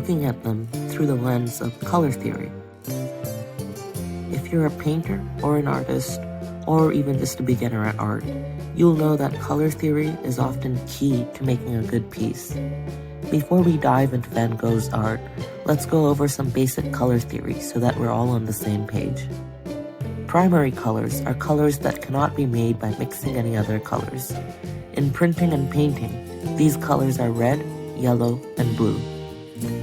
looking at them through the lens of color theory. If you're a painter or an artist, or even just a beginner at art, you'll know that color theory is often key to making a good piece. Before we dive into Van Gogh's art, let's go over some basic color theory so that we're all on the same page. Primary colors are colors that cannot be made by mixing any other colors. In printing and painting, these colors are red, yellow, and blue.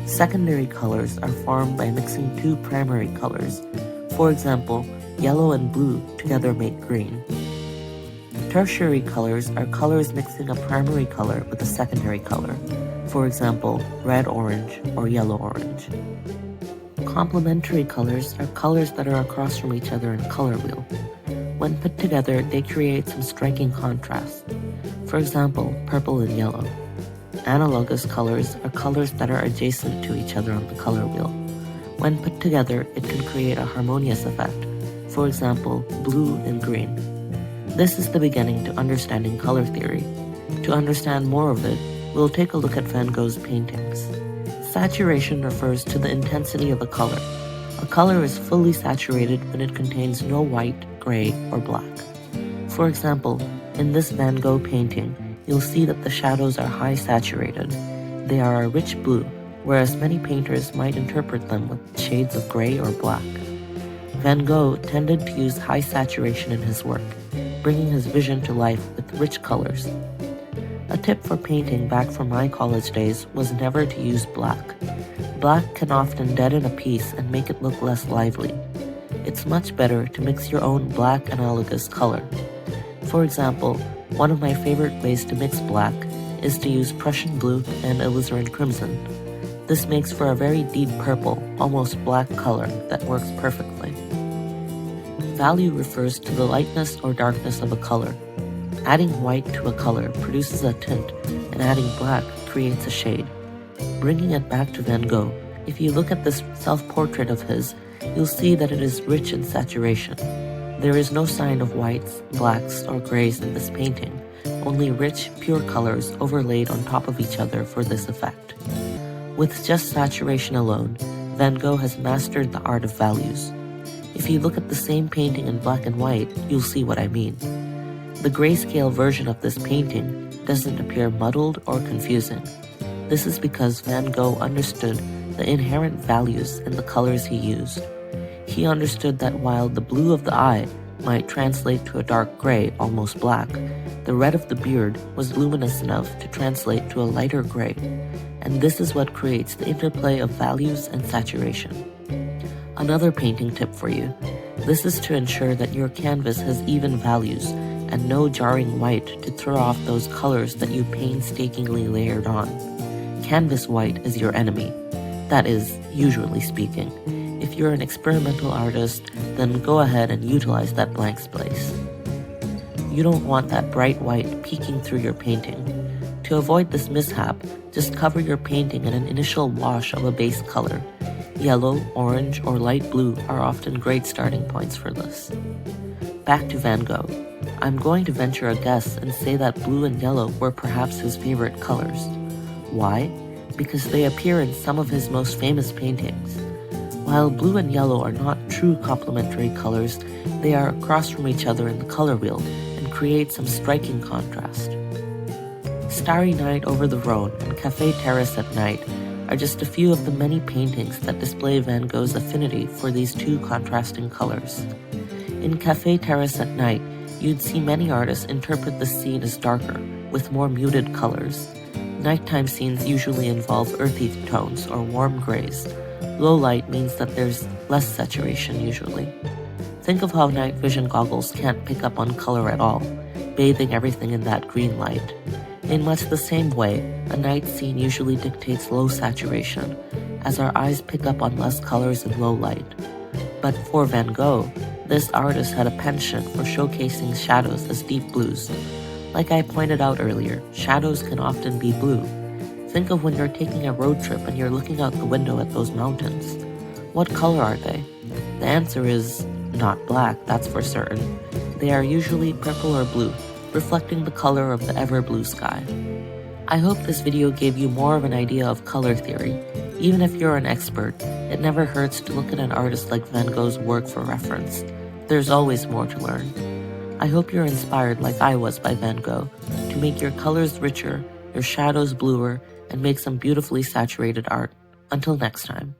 Secondary colors are formed by mixing two primary colors. For example, yellow and blue together make green. Tertiary colors are colors mixing a primary color with a secondary color. For example, red-orange or yellow-orange. Complementary colors are colors that are across from each other in a color wheel. When put together, they create some striking contrast. For example, purple and yellow. Analogous colors are colors that are adjacent to each other on the color wheel. When put together, it can create a harmonious effect. For example, blue and green. This is the beginning to understanding color theory. To understand more of it, we'll take a look at Van Gogh's paintings. Saturation refers to the intensity of a color. A color is fully saturated when it contains no white, gray, or black. For example, in this Van Gogh painting, you'll see that the shadows are high saturated. They are a rich blue, whereas many painters might interpret them with shades of gray or black. Van Gogh tended to use high saturation in his work, bringing his vision to life with rich colors. A tip for painting back from my college days was never to use black. Black can often deaden a piece and make it look less lively. It's much better to mix your own black analogous color. For example, one of my favorite ways to mix black is to use Prussian blue and alizarin crimson. This makes for a very deep purple, almost black color that works perfectly. Value refers to the lightness or darkness of a color. Adding white to a color produces a tint, and adding black creates a shade. Bringing it back to Van Gogh, if you look at this self-portrait of his, you'll see that it is rich in saturation. There is no sign of whites, blacks, or grays in this painting, only rich, pure colors overlaid on top of each other for this effect. With just saturation alone, Van Gogh has mastered the art of values. If you look at the same painting in black and white, you'll see what I mean. The grayscale version of this painting doesn't appear muddled or confusing. This is because Van Gogh understood the inherent values in the colors he used. He understood that while the blue of the eye might translate to a dark gray, almost black, the red of the beard was luminous enough to translate to a lighter gray, and this is what creates the interplay of values and saturation. Another painting tip for you. This is to ensure that your canvas has even values and no jarring white to throw off those colors that you painstakingly layered on. Canvas white is your enemy. That is, usually speaking. If you're an experimental artist, then go ahead and utilize that blank space. You don't want that bright white peeking through your painting. To avoid this mishap, just cover your painting in an initial wash of a base color. Yellow, orange, or light blue are often great starting points for this. Back to Van Gogh. I'm going to venture a guess and say that blue and yellow were perhaps his favorite colors. Why? Because they appear in some of his most famous paintings. While blue and yellow are not true complementary colors, they are across from each other in the color wheel and create some striking contrast. Starry Night over the Rhône and Café Terrace at night are just a few of the many paintings that display Van Gogh's affinity for these two contrasting colors. In Café Terrace at night, you'd see many artists interpret the scene as darker, with more muted colors. Nighttime scenes usually involve earthy tones or warm grays. Low light means that there's less saturation usually. Think of how night vision goggles can't pick up on color at all, bathing everything in that green light. In much the same way, a night scene usually dictates low saturation, as our eyes pick up on less colors in low light. But for Van Gogh, this artist had a penchant for showcasing shadows as deep blues. Like I pointed out earlier, shadows can often be blue. Think of when you're taking a road trip and you're looking out the window at those mountains. What color are they? The answer is not black, that's for certain. They are usually purple or blue, reflecting the color of the ever blue sky. I hope this video gave you more of an idea of color theory. Even if you're an expert, it never hurts to look at an artist like Van Gogh's work for reference. There's always more to learn. I hope you're inspired like I was by Van Gogh to make your colors richer, your shadows bluer, and make some beautifully saturated art. Until next time.